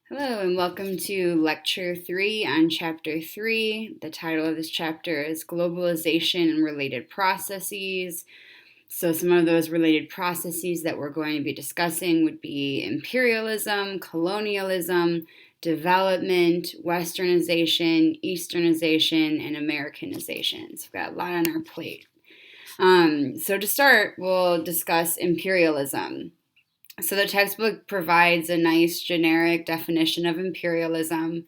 Hello and welcome to Lecture 3 on Chapter 3. The title of this chapter is Globalization and Related Processes. So some of those related processes that we're going to be discussing would be imperialism, colonialism, development, westernization, easternization, and Americanization. So we've got a lot on our plate. So to start, we'll discuss imperialism. So the textbook provides a nice generic definition of imperialism.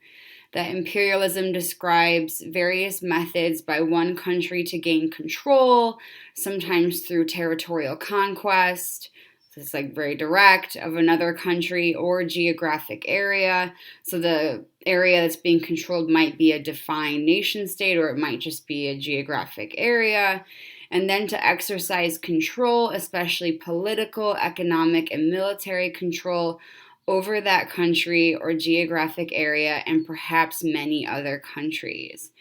That imperialism describes various methods by one country to gain control, sometimes through territorial conquest. So it's like very direct of another country or geographic area. So the area that's being controlled might be a defined nation state or it might just be a geographic area. And then to exercise control, especially political, economic, and military control over that country or geographic area and perhaps many other countries.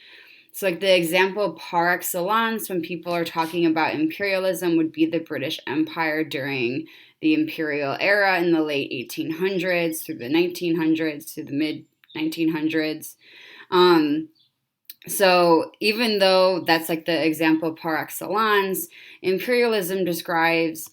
So like the example par excellence when people are talking about imperialism would be the British Empire during the imperial era in the late 1800s through the 1900s to the mid 1900s. So even though that's like the example par excellence, imperialism describes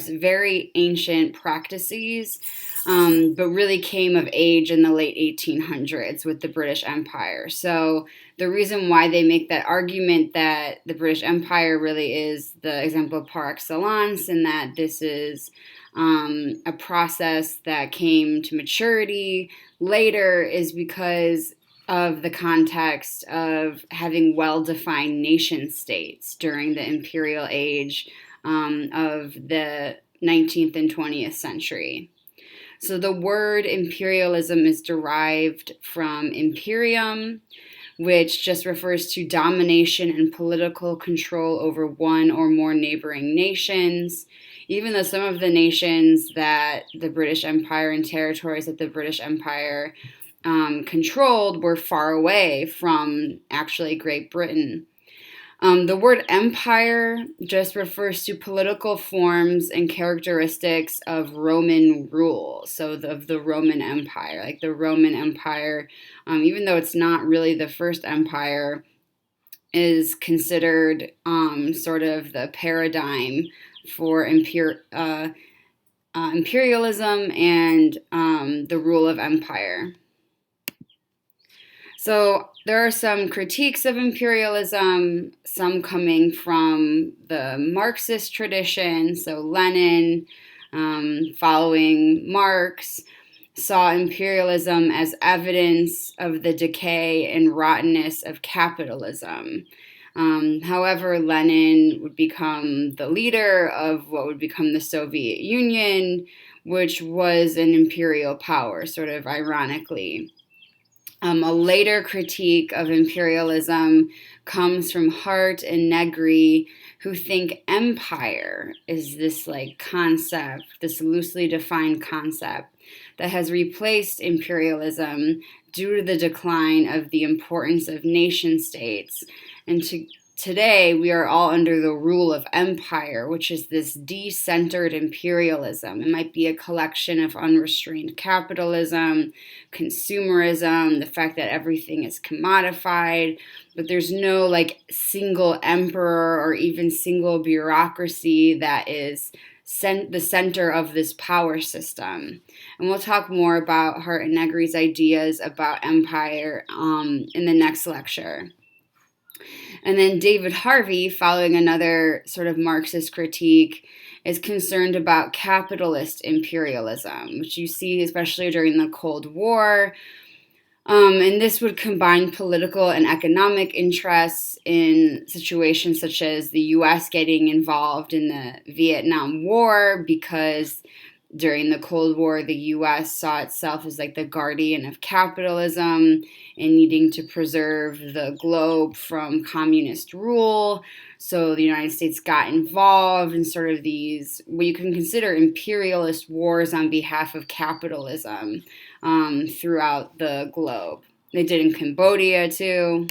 very ancient practices, but really came of age in the late 1800s with the British Empire. So the reason why they make that argument that the British Empire really is the example par excellence and that this is a process that came to maturity later is because of the context of having well-defined nation states during the imperial age of the 19th and 20th century. So the word imperialism is derived from imperium, which just refers to domination and political control over one or more neighboring nations. Even though some of the nations that the British Empire and territories that the British Empire controlled were far away from actually Great Britain. The word empire just refers to political forms and characteristics of Roman rule, so of the Roman Empire. Like the Roman Empire, even though it's not really the first empire, is considered sort of the paradigm for imperialism and the rule of empire. So there are some critiques of imperialism, some coming from the Marxist tradition. So Lenin, following Marx, saw imperialism as evidence of the decay and rottenness of capitalism. However, Lenin would become the leader of what would become the Soviet Union, which was an imperial power, sort of ironically. A later critique of imperialism comes from Hart and Negri, who think empire is this like concept, this loosely defined concept that has replaced imperialism due to the decline of the importance of nation states. And today, we are all under the rule of empire, which is this de-centered imperialism. It might be a collection of unrestrained capitalism, consumerism, the fact that everything is commodified, but there's no like single emperor or even single bureaucracy that is the center of this power system. And we'll talk more about Hart and Negri's ideas about empire in the next lecture. And then David Harvey, following another sort of Marxist critique, is concerned about capitalist imperialism, which you see especially during the Cold War. And this would combine political and economic interests in situations such as the U.S. getting involved in the Vietnam War because during the Cold War, the U.S. saw itself as like the guardian of capitalism and needing to preserve the globe from communist rule. So the United States got involved in sort of these, what you can consider imperialist wars on behalf of capitalism throughout the globe. They did in Cambodia too.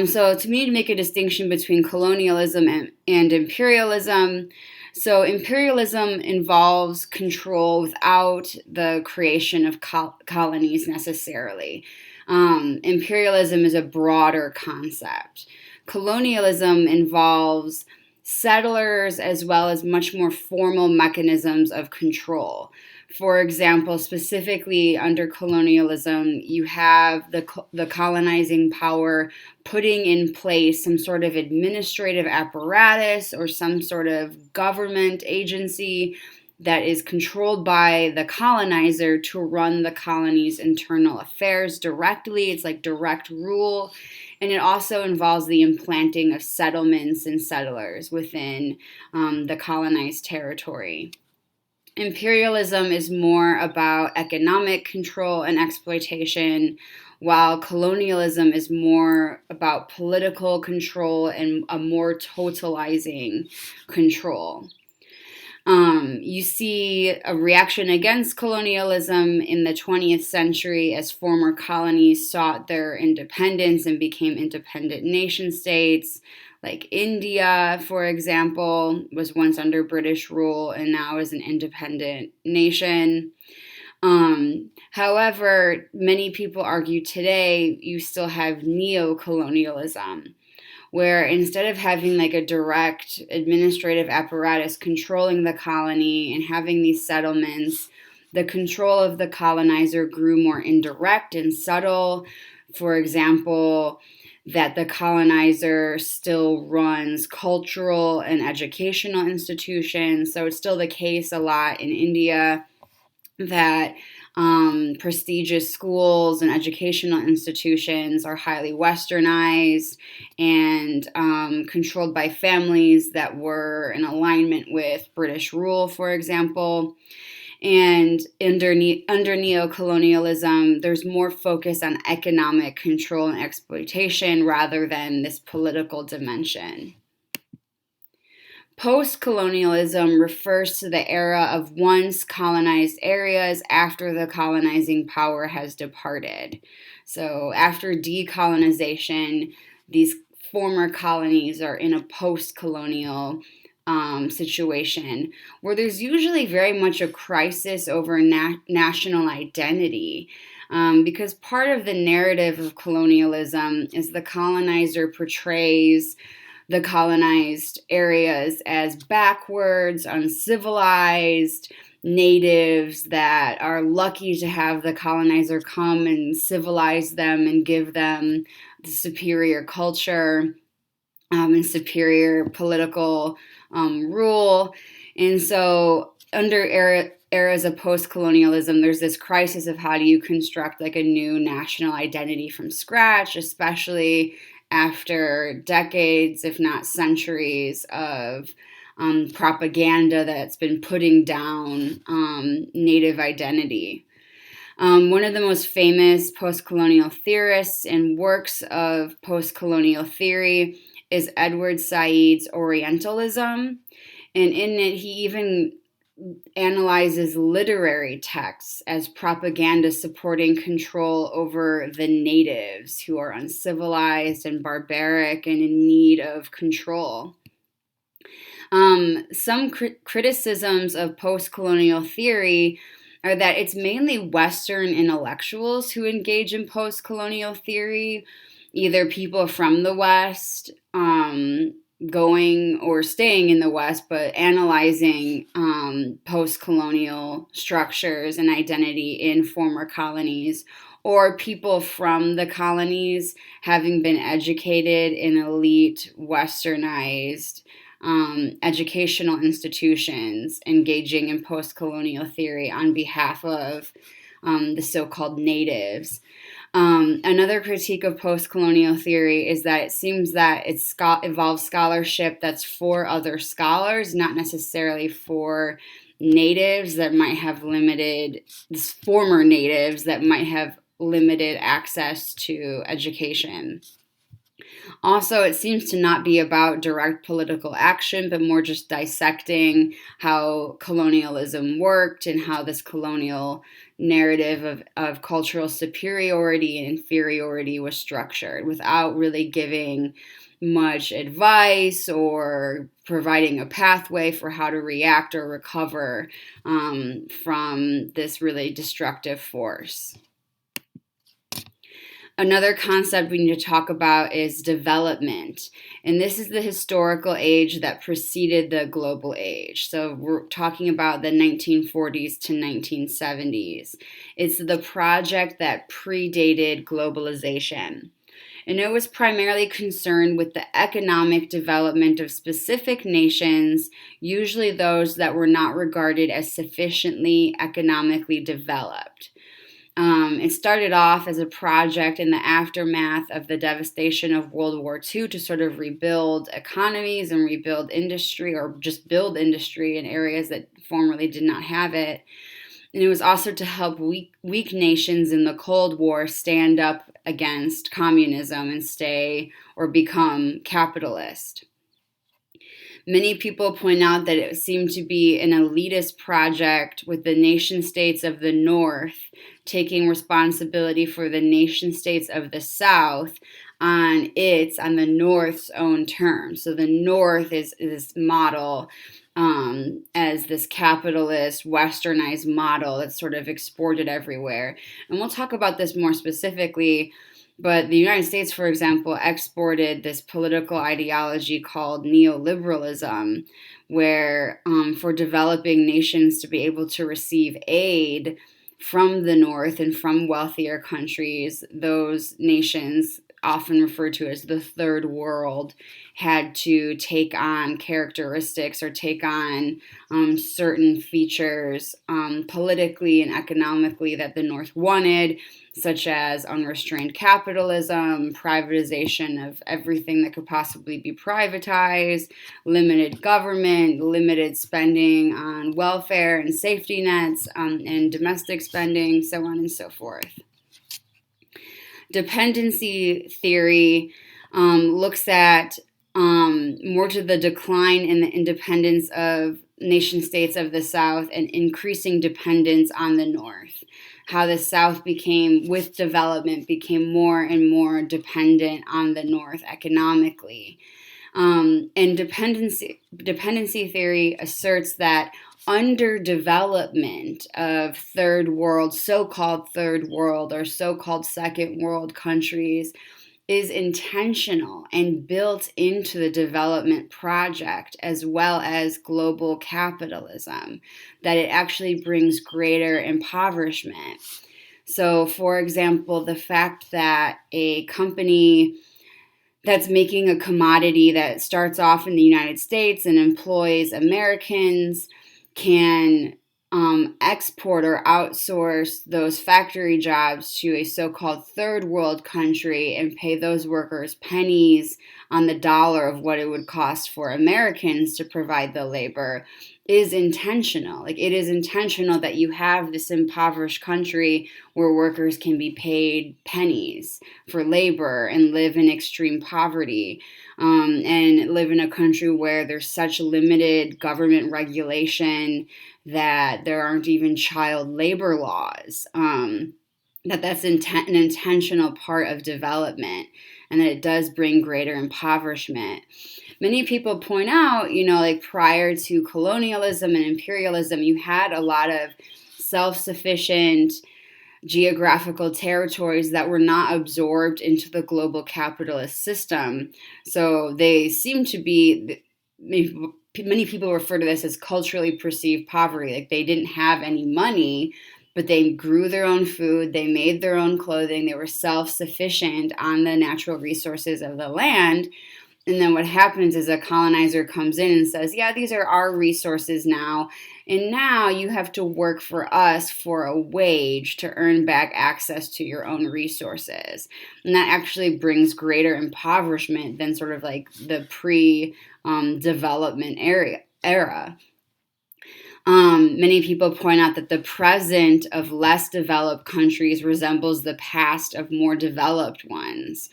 So to me, to make a distinction between colonialism and imperialism, So imperialism involves control without the creation of colonies necessarily. Imperialism is a broader concept. Colonialism involves settlers as well as much more formal mechanisms of control. For example, specifically under colonialism, you have the colonizing power putting in place some sort of administrative apparatus or some sort of government agency that is controlled by the colonizer to run the colony's internal affairs directly. It's like direct rule. And it also involves the implanting of settlements and settlers within the colonized territory. Imperialism is more about economic control and exploitation, while colonialism is more about political control and a more totalizing control. You see a reaction against colonialism in the 20th century as former colonies sought their independence and became independent nation states. Like India, for example, was once under British rule and now is an independent nation. However, many people argue today you still have neo-colonialism, where instead of having like a direct administrative apparatus controlling the colony and having these settlements, the control of the colonizer grew more indirect and subtle. For example, that the colonizer still runs cultural and educational institutions. So it's still the case a lot in India that prestigious schools and educational institutions are highly westernized and controlled by families that were in alignment with British rule, for example. And under neo-colonialism, there's more focus on economic control and exploitation rather than this political dimension. Post-colonialism refers to the era of once colonized areas after the colonizing power has departed. So after decolonization, these former colonies are in a post-colonial situation where there's usually very much a crisis over national identity. Because part of the narrative of colonialism is the colonizer portrays the colonized areas as backwards, uncivilized, natives that are lucky to have the colonizer come and civilize them and give them the superior culture and superior political rule. And so under eras of post-colonialism, there's this crisis of how do you construct like a new national identity from scratch, especially after decades, if not centuries, of propaganda that's been putting down Native identity. One of the most famous post-colonial theorists and works of post-colonial theory is Edward Said's Orientalism. And in it, he even analyzes literary texts as propaganda supporting control over the natives who are uncivilized and barbaric and in need of control. Some criticisms of post-colonial theory are that it's mainly Western intellectuals who engage in post-colonial theory, either people from the West, going or staying in the West, but analyzing post-colonial structures and identity in former colonies, or people from the colonies having been educated in elite, westernized educational institutions, engaging in post-colonial theory on behalf of the so-called natives. Another critique of post-colonial theory is that it seems that it involves scholarship that's for other scholars, not necessarily for natives that might have former natives that might have limited access to education. Also, it seems to not be about direct political action, but more just dissecting how colonialism worked and how this colonial narrative of cultural superiority and inferiority was structured without really giving much advice or providing a pathway for how to react or recover from this really destructive force. Another concept we need to talk about is development. And this is the historical age that preceded the global age. So we're talking about the 1940s to 1970s. It's the project that predated globalization. And it was primarily concerned with the economic development of specific nations, usually those that were not regarded as sufficiently economically developed. It started off as a project in the aftermath of the devastation of World War II to sort of rebuild economies and rebuild industry, or just build industry in areas that formerly did not have it. And it was also to help weak nations in the Cold War stand up against communism and stay or become capitalist. Many people point out that it seemed to be an elitist project, with the nation states of the North taking responsibility for the nation states of the South on the North's own terms. So the North is this model as this capitalist, westernized model that's sort of exported everywhere. And we'll talk about this more specifically. But the United States, for example, exported this political ideology called neoliberalism, where for developing nations to be able to receive aid from the North and from wealthier countries, those nations, often referred to as the third world, had to take on characteristics or take on certain features politically and economically that the North wanted, such as unrestrained capitalism, privatization of everything that could possibly be privatized, limited government, limited spending on welfare and safety nets, and domestic spending, so on and so forth. Dependency theory looks at more to the decline in the independence of nation states of the South and increasing dependence on the North. How the South with development, became more and more dependent on the North economically. And dependency theory asserts that underdevelopment of so-called third world or so-called second world countries is intentional and built into the development project, as well as global capitalism, that it actually brings greater impoverishment. So, for example, the fact that a company that's making a commodity that starts off in the United States and employs Americans can export or outsource those factory jobs to a so-called third world country and pay those workers pennies on the dollar of what it would cost for Americans to provide the labor is intentional. Like, it is intentional that you have this impoverished country where workers can be paid pennies for labor and live in extreme poverty, and live in a country where there's such limited government regulation that there aren't even child labor laws. That's an intentional part of development, and that it does bring greater impoverishment. Many people point out, like prior to colonialism and imperialism, you had a lot of self-sufficient geographical territories that were not absorbed into the global capitalist system. So they seem to be, many people refer to this as culturally perceived poverty. Like, they didn't have any money, but they grew their own food, they made their own clothing, they were self-sufficient on the natural resources of the land. And then what happens is a colonizer comes in and says, yeah, these are our resources now, and now you have to work for us for a wage to earn back access to your own resources. And that actually brings greater impoverishment than sort of like the pre-development era. Many people point out that the present of less developed countries resembles the past of more developed ones.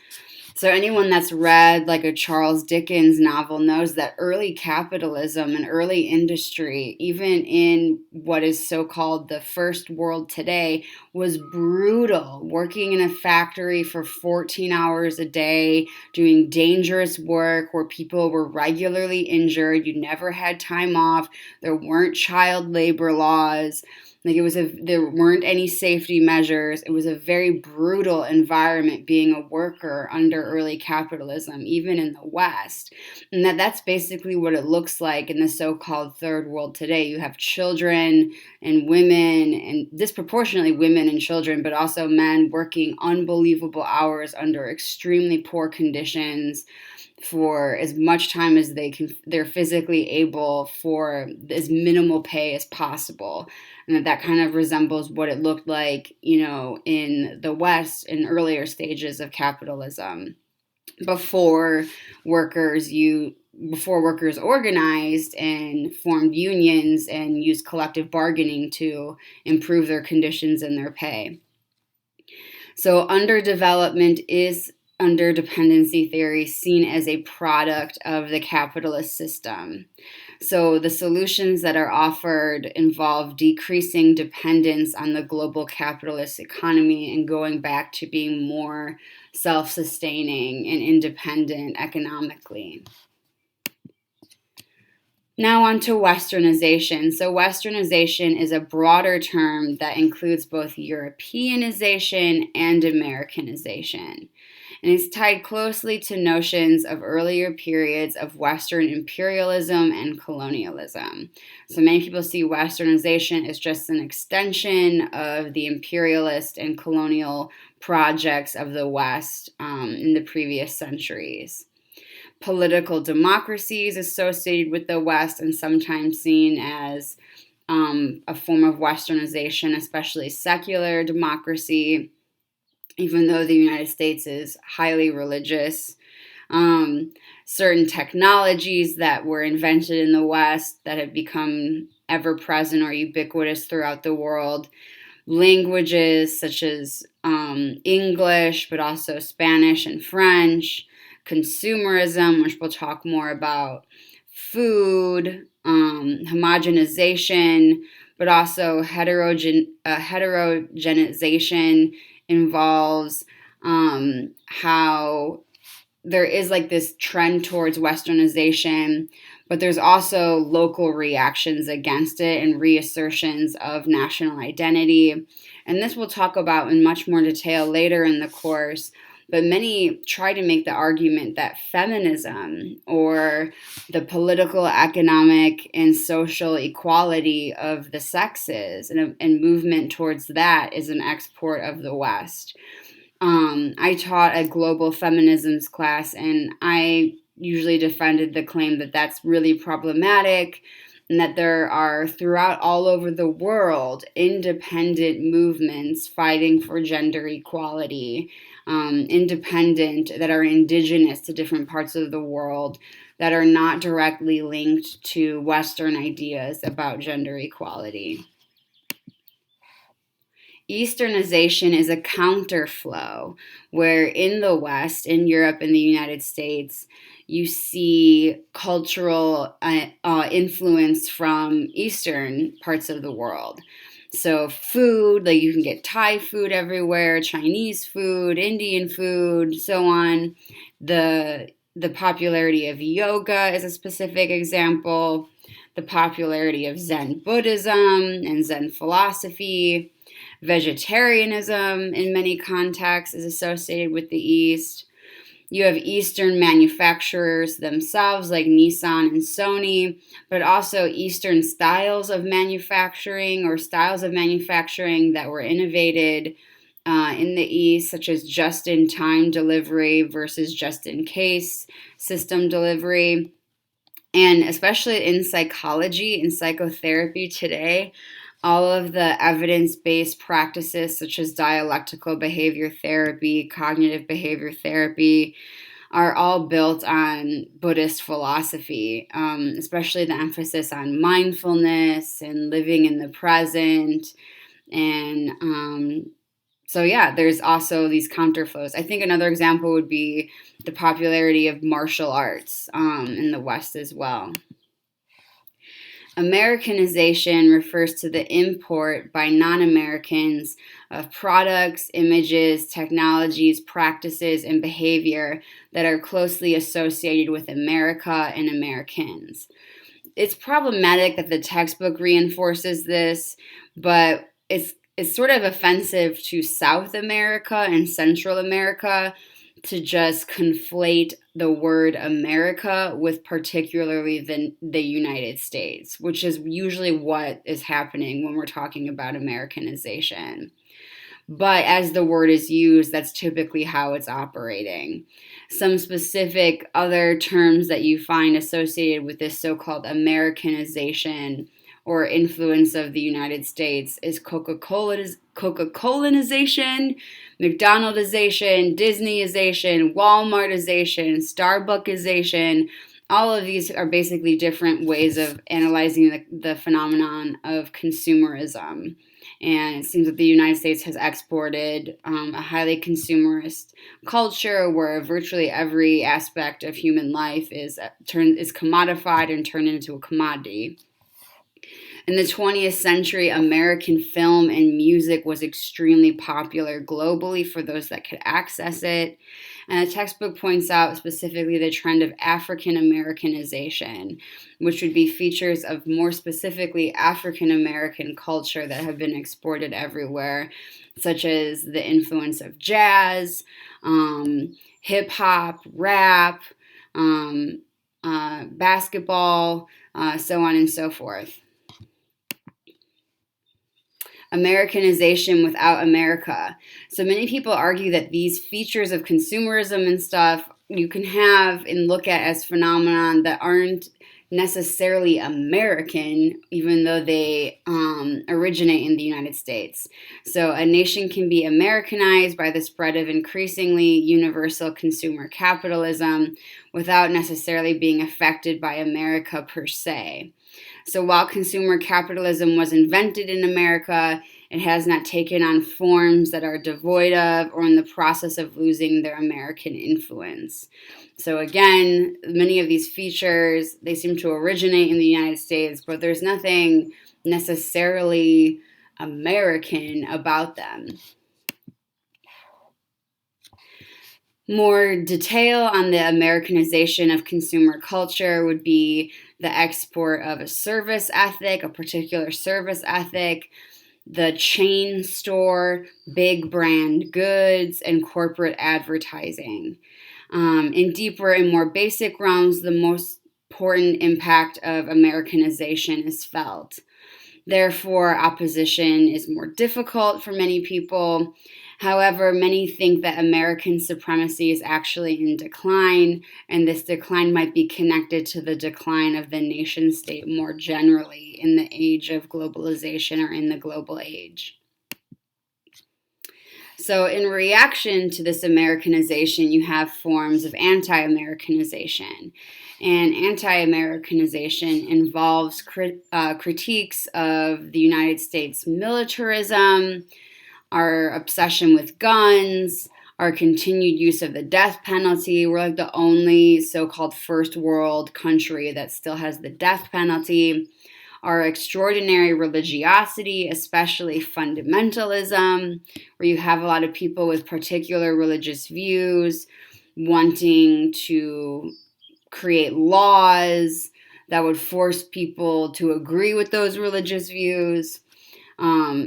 So anyone that's read like a Charles Dickens novel knows that early capitalism and early industry, even in what is so-called the first world today, was brutal. Working in a factory for 14 hours a day, doing dangerous work where people were regularly injured, you never had time off, there weren't child labor laws. There weren't any safety measures. It was a very brutal environment being a worker under early capitalism, even in the West. And that's basically what it looks like in the so-called third world today. You have children and women, and disproportionately women and children, but also men working unbelievable hours under extremely poor conditions for as much time as they're physically able, for as minimal pay as possible. And that kind of resembles what it looked like, in the West in earlier stages of capitalism, before workers before workers organized and formed unions and used collective bargaining to improve their conditions and their pay. So underdevelopment is, under dependency theory, seen as a product of the capitalist system. So the solutions that are offered involve decreasing dependence on the global capitalist economy and going back to being more self-sustaining and independent economically. Now on to Westernization. So Westernization is a broader term that includes both Europeanization and Americanization. And it's tied closely to notions of earlier periods of Western imperialism and colonialism. So many people see Westernization as just an extension of the imperialist and colonial projects of the West in the previous centuries. Political democracy is associated with the West and sometimes seen as a form of Westernization, especially secular democracy, even though the United States is highly religious. Certain technologies that were invented in the West that have become ever present or ubiquitous throughout the world. Languages such as English, but also Spanish and French. Consumerism, which we'll talk more about. Food, homogenization, but also heterogenization involves how there is like this trend towards Westernization, but there's also local reactions against it and reassertions of national identity. And this we'll talk about in much more detail later in the course. But many try to make the argument that feminism, or the political, economic, and social equality of the sexes and movement towards that, is an export of the West. I taught a global feminisms class, and I usually defended the claim that that's really problematic, and that there are, throughout all over the world, independent movements fighting for gender equality, that are indigenous to different parts of the world, that are not directly linked to Western ideas about gender equality. Easternization is a counterflow, where in the West, in Europe and the United States, you see cultural influence from Eastern parts of the world. So food, like you can get Thai food everywhere, Chinese food, Indian food, so on. The popularity of yoga is a specific example. The popularity of Zen Buddhism and Zen philosophy. Vegetarianism in many contexts is associated with the East. You have Eastern manufacturers themselves like Nissan and Sony, but also Eastern styles of manufacturing, or styles of manufacturing that were innovated in the East, such as just-in-time delivery versus just-in-case system delivery. And especially in psychology and psychotherapy today, all of the evidence-based practices such as dialectical behavior therapy, cognitive behavior therapy, are all built on Buddhist philosophy, especially the emphasis on mindfulness and living in the present, and So yeah, there's also these counterflows. I think another example would be the popularity of martial arts in the West as well. Americanization refers to the import by non-Americans of products, images, technologies, practices, and behavior that are closely associated with America and Americans. It's problematic that the textbook reinforces this, but it's sort of offensive to South America and Central America to just conflate the word America with particularly the United States, which is usually what is happening when we're talking about Americanization. But as the word is used, that's typically how it's operating. Some specific other terms that you find associated with this so-called Americanization or influence of the United States is Coca-Colanization, McDonaldization, Disneyization, Walmartization, Starbucksization. All of these are basically different ways of analyzing the phenomenon of consumerism. And it seems that the United States has exported a highly consumerist culture where virtually every aspect of human life is commodified and turned into a commodity. In the 20th century, American film and music was extremely popular globally for those that could access it. And the textbook points out specifically the trend of African Americanization, which would be features of more specifically African American culture that have been exported everywhere, such as the influence of jazz, hip hop, rap, basketball, so on and so forth. Americanization without America. So many people argue that these features of consumerism and stuff you can have and look at as phenomenon that aren't necessarily American, even though they originate in the United States. So a nation can be Americanized by the spread of increasingly universal consumer capitalism without necessarily being affected by America per se. So while consumer capitalism was invented in America, it has not taken on forms that are devoid of or in the process of losing their American influence. So again, many of these features, they seem to originate in the United States, but there's nothing necessarily American about them. More detail on the Americanization of consumer culture would be the export of a service ethic, a particular service ethic, the chain store, big brand goods, and corporate advertising. In deeper and more basic realms, the most important impact of Americanization is felt. Therefore, opposition is more difficult for many people. However, many think that American supremacy is actually in decline, and this decline might be connected to the decline of the nation state more generally in the age of globalization or in the global age. So, in reaction to this Americanization, you have forms of anti-Americanization. And anti-Americanization involves critiques of the United States militarism, our obsession with guns, our continued use of the death penalty. We're like the only so-called first world country that still has the death penalty. Our extraordinary religiosity, especially fundamentalism, where you have a lot of people with particular religious views wanting to create laws that would force people to agree with those religious views.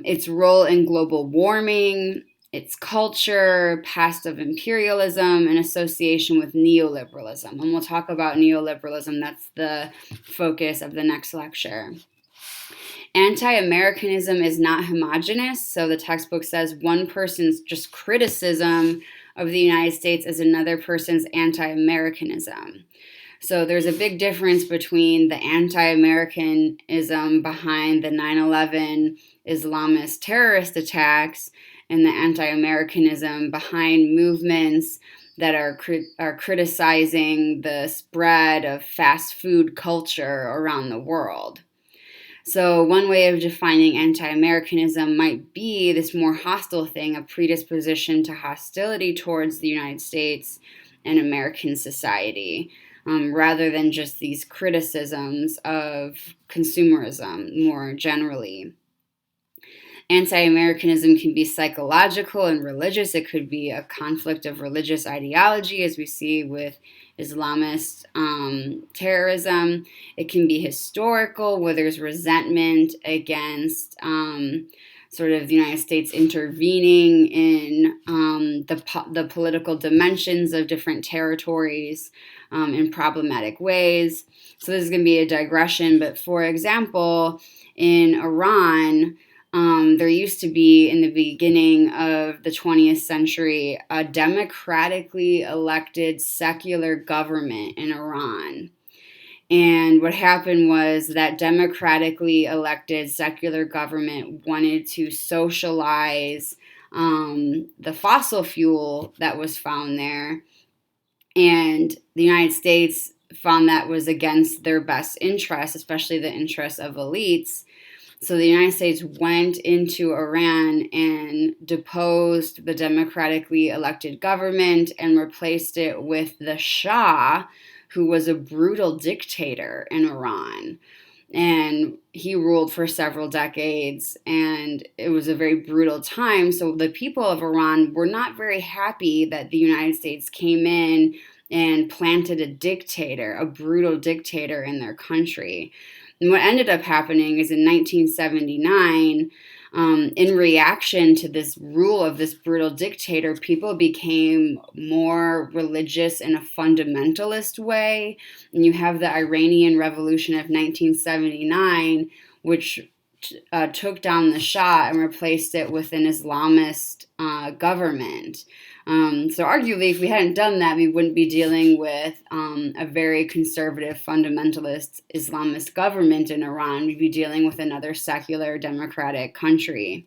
Its role in global warming, its culture, past of imperialism, and association with neoliberalism. And we'll talk about neoliberalism. That's the focus of the next lecture. Anti-Americanism is not homogenous. So the textbook says one person's just criticism of the United States is another person's anti-Americanism. So there's a big difference between the anti-Americanism behind the 9/11 Islamist terrorist attacks and the anti-Americanism behind movements that are criticizing the spread of fast food culture around the world. So one way of defining anti-Americanism might be this more hostile thing, a predisposition to hostility towards the United States and American society, rather than just these criticisms of consumerism more generally. Anti-Americanism can be psychological and religious. It could be a conflict of religious ideology, as we see with Islamist terrorism. It can be historical, where there's resentment against sort of the United States intervening in the political dimensions of different territories in problematic ways. So this is going to be a digression, but for example, in Iran, there used to be, in the beginning of the 20th century, a democratically elected secular government in Iran. And what happened was that democratically elected secular government wanted to socialize the fossil fuel that was found there. And the United States found that was against their best interests, especially the interests of elites. So the United States went into Iran and deposed the democratically elected government and replaced it with the Shah, who was a brutal dictator in Iran. And he ruled for several decades, and it was a very brutal time. So the people of Iran were not very happy that the United States came in and planted a dictator, a brutal dictator in their country. And what ended up happening is in 1979, in reaction to this rule of this brutal dictator, people became more religious in a fundamentalist way. And you have the Iranian Revolution of 1979, which took down the Shah and replaced it with an Islamist government. So arguably, if we hadn't done that, we wouldn't be dealing with a very conservative, fundamentalist Islamist government in Iran. We'd be dealing with another secular, democratic country.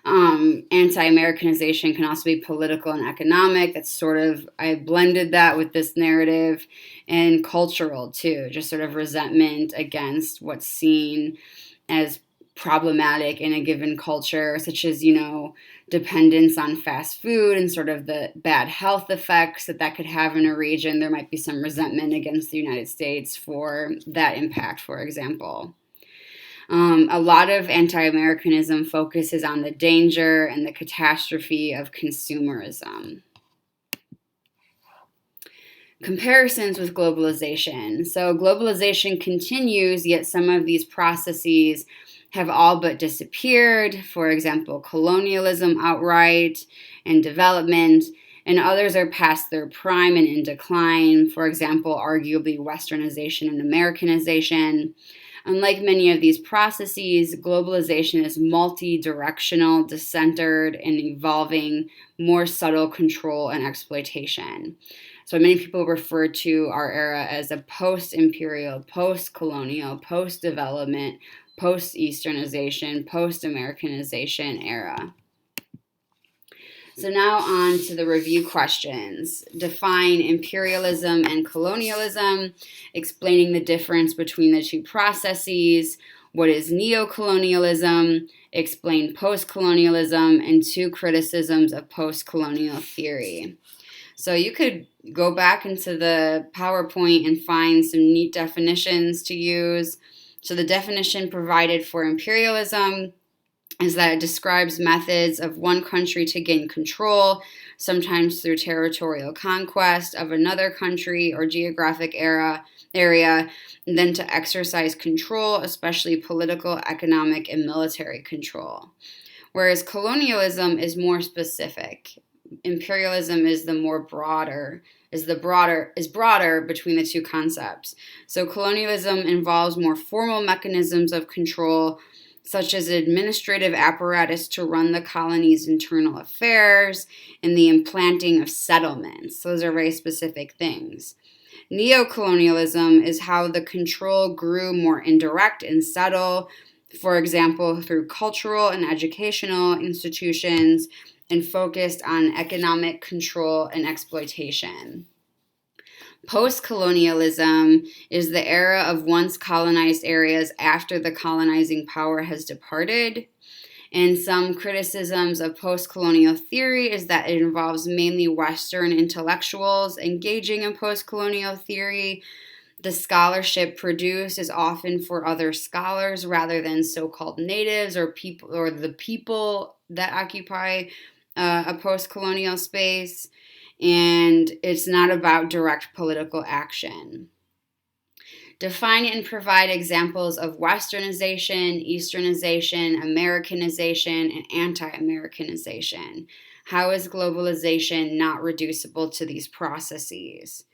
Anti-Americanization can also be political and economic. That's sort of, I blended that with this narrative, and cultural too, just sort of resentment against what's seen as problematic in a given culture, such as, dependence on fast food and sort of the bad health effects that could have in a region. There might be some resentment against the United States for that impact, for example. A lot of anti-Americanism focuses on the danger and the catastrophe of consumerism. Comparisons with globalization. So globalization continues, yet some of these processes have all but disappeared. For example, colonialism outright and development, and others are past their prime and in decline. For example, arguably Westernization and Americanization. Unlike many of these processes, globalization is multi-directional, decentered, and involving more subtle control and exploitation. So many people refer to our era as a post-imperial, post-colonial, post-development, post-Easternization, post-Americanization era. So now on to the review questions. Define imperialism and colonialism, explaining the difference between the two processes. What is neocolonialism? Explain post-colonialism, and 2 criticisms of post-colonial theory. So you could go back into the PowerPoint and find some neat definitions to use. So the definition provided for imperialism is that it describes methods of one country to gain control, sometimes through territorial conquest of another country or geographic area, and then to exercise control, especially political, economic, and military control. Whereas colonialism is more specific. Imperialism is broader between the 2 concepts. So colonialism involves more formal mechanisms of control, such as an administrative apparatus to run the colony's internal affairs and the implanting of settlements. Those are very specific things. Neocolonialism is how the control grew more indirect and subtle, for example, through cultural and educational institutions, and focused on economic control and exploitation. Post-colonialism is the era of once colonized areas after the colonizing power has departed. And some criticisms of post-colonial theory is that it involves mainly Western intellectuals engaging in post-colonial theory. The scholarship produced is often for other scholars rather than so-called natives or people or the people that occupy a post-colonial space, and it's not about direct political action. Define and provide examples of Westernization, Easternization, Americanization, and anti-Americanization. How is globalization not reducible to these processes?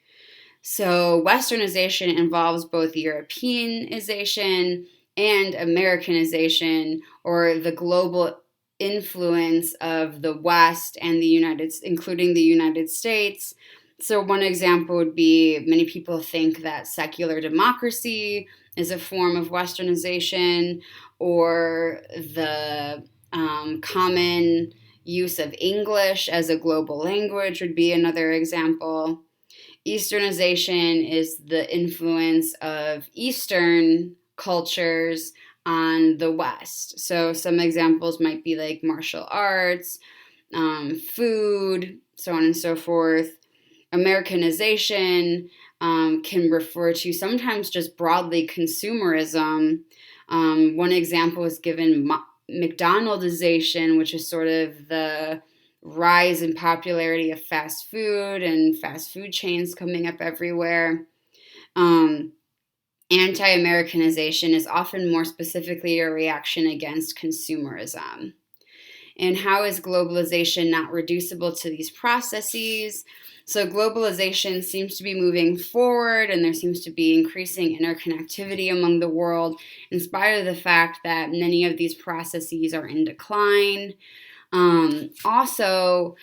So, Westernization involves both Europeanization and Americanization, or the global influence of the West and including the United States. So, one example would be many people think that secular democracy is a form of Westernization, or the common use of English as a global language would be another example. Easternization is the influence of Eastern cultures on the West. So some examples might be like martial arts, food, so on and so forth. Americanization can refer to sometimes just broadly consumerism. One example is given McDonaldization, which is sort of the rise in popularity of fast food and fast food chains coming up everywhere. Anti-Americanization is often more specifically a reaction against consumerism. And how is globalization not reducible to these processes? So globalization seems to be moving forward, and there seems to be increasing interconnectivity among the world, in spite of the fact that many of these processes are in decline. Also,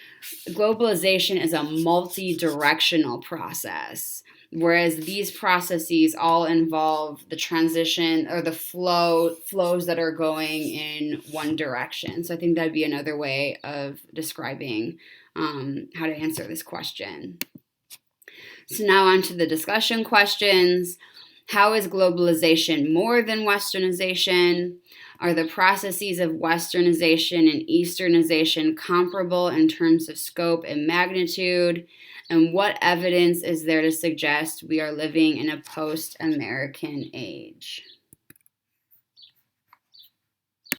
globalization is a multi-directional process, whereas these processes all involve the transition or the flows that are going in one direction. So I think that'd be another way of describing how to answer this question. So now on to the discussion questions. How is globalization more than Westernization? Are the processes of Westernization and Easternization comparable in terms of scope and magnitude? And what evidence is there to suggest we are living in a post-American age?